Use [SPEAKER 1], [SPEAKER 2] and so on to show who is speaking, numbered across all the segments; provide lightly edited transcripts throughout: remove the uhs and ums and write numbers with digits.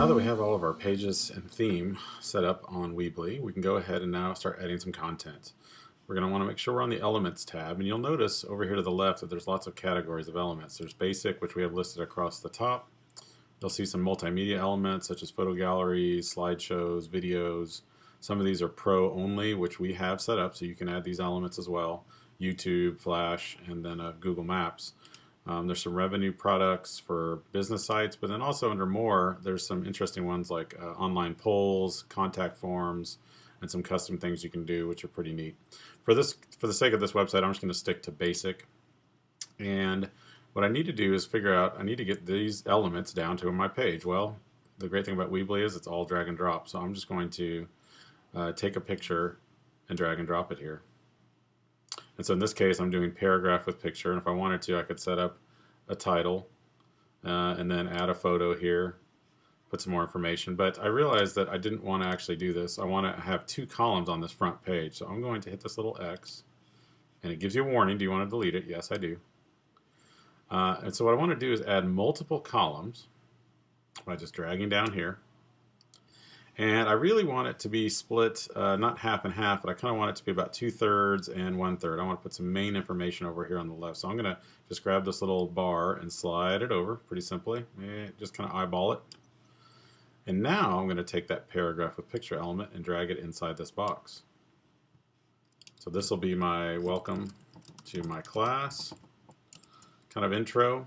[SPEAKER 1] Now that we have all of our pages and theme set up on Weebly, we can go ahead and now start adding some content. We're going to want to make sure we're on the Elements tab, and you'll notice over here to the left that there's lots of categories of elements. There's Basic, which we have listed across the top. You'll see some multimedia elements such as photo galleries, slideshows, videos. Some of these are Pro only, which we have set up, so you can add these elements as well. YouTube, Flash, and then Google Maps. There's some revenue products for business sites, but then also under more, there's some interesting ones like online polls, contact forms, and some custom things you can do, which are pretty neat. For the sake of this website, I'm just going to stick to basic. And what I need to do is figure out, I need to get these elements down to my page. Well, the great thing about Weebly is it's all drag and drop. So I'm just going to take a picture and drag and drop it here. And so in this case, I'm doing paragraph with picture, and if I wanted to, I could set up a title and then add a photo here, put some more information. But I realized that I didn't want to actually do this. I want to have two columns on this front page. So I'm going to hit this little X, and it gives you a warning. Do you want to delete it? Yes, I do. And so what I want to do is add multiple columns by just dragging down here. And I really want it to be split, not half and half, but I kind of want it to be about 2/3 and 1/3. I want to put some main information over here on the left. So I'm going to just grab this little bar and slide it over pretty simply. Just kind of eyeball it. And now I'm going to take that paragraph with picture element and drag it inside this box. So this will be my welcome to my class kind of intro.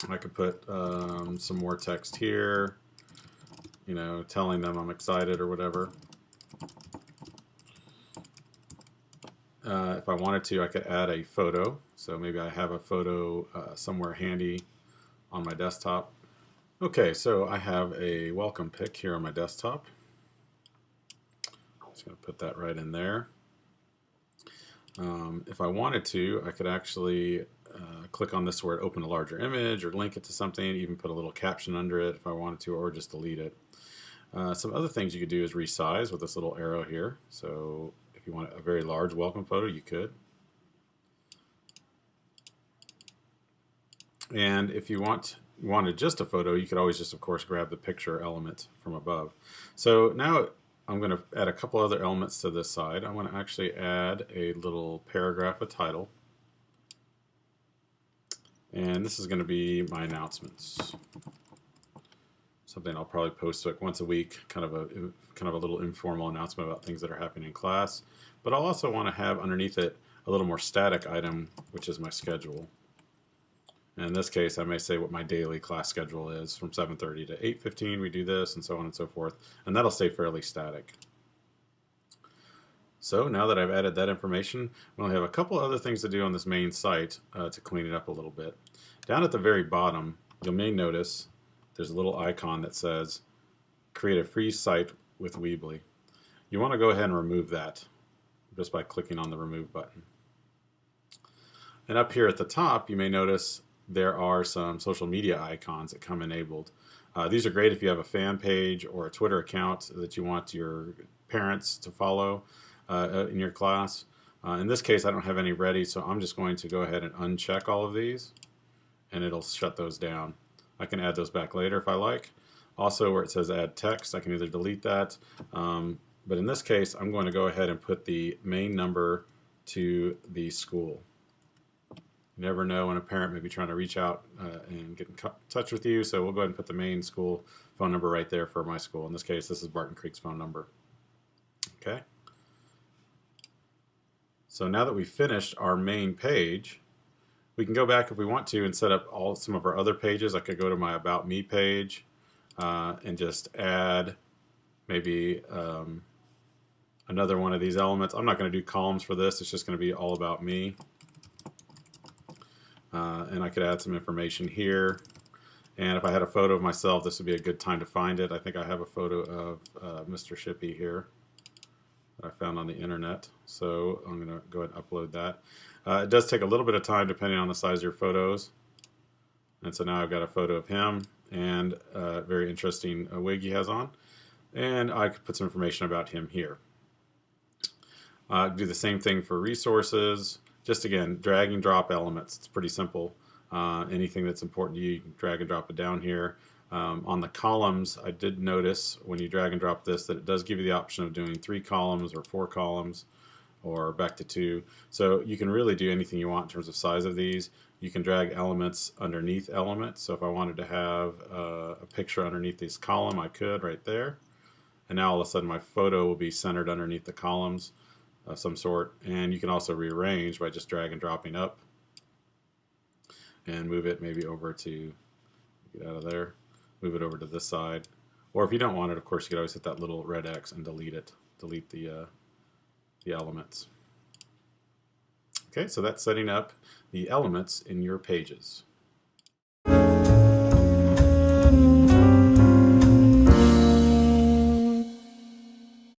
[SPEAKER 1] I could put some more text here, you know, telling them I'm excited or whatever. If I wanted to, I could add a photo. So maybe I have a photo somewhere handy on my desktop. Okay, so I have a welcome pic here on my desktop. Just going to put that right in there. If I wanted to, I could actually click on this word, open a larger image, or link it to something, even put a little caption under it if I wanted to, or just delete it. Some other things you could do is resize with this little arrow here. So if you want a very large welcome photo, you could. And if you wanted just a photo, you could always just, of course, grab the picture element from above. So now I'm going to add a couple other elements to this side. I want to actually add a little paragraph, a title. And this is going to be my announcements. Something I'll probably post like once a week, kind of a little informal announcement about things that are happening in class. But I'll also want to have underneath it a little more static item, which is my schedule. And in this case, I may say what my daily class schedule is. From 7:30 to 8:15 we do this, and so on and so forth. And that'll stay fairly static. So now that I've added that information, we only have a couple other things to do on this main site to clean it up a little bit. Down at the very bottom, you may notice there's a little icon that says create a free site with Weebly. You want to go ahead and remove that just by clicking on the remove button. And up here at the top, you may notice there are some social media icons that come enabled. These are great if you have a fan page or a Twitter account that you want your parents to follow in your class. In this case, I don't have any ready, so I'm just going to go ahead and uncheck all of these, and it'll shut those down. I can add those back later if I like. Also, where it says add text, I can either delete that, but in this case, I'm going to go ahead and put the main number to the school. You never know when a parent may be trying to reach out and get in touch with you, so we'll go ahead and put the main school phone number right there for my school. In this case, this is Barton Creek's phone number. Okay. So now that we've finished our main page, we can go back if we want to and set up some of our other pages. I could go to my About Me page and just add maybe another one of these elements. I'm not going to do columns for this. It's just going to be all about me. And I could add some information here. And if I had a photo of myself, this would be a good time to find it. I think I have a photo of Mr. Shippey here that I found on the internet. So I'm going to go ahead and upload that. It does take a little bit of time depending on the size of your photos. And so now I've got a photo of him and a very interesting wig he has on. And I could put some information about him here. Do the same thing for resources. Just again, drag and drop elements. It's pretty simple. Anything that's important to you, you can drag and drop it down here. On the columns, I did notice when you drag and drop this that it does give you the option of doing 3 columns or 4 columns or back to 2. So you can really do anything you want in terms of size of these. You can drag elements underneath elements. So if I wanted to have a picture underneath this column, I could right there. And now all of a sudden my photo will be centered underneath the columns of some sort. And you can also rearrange by just drag and dropping up and move it maybe over to, get out of there, move it over to this side. Or if you don't want it, of course, you could always hit that little red X and delete it, delete the elements. Okay, so that's setting up the elements in your pages.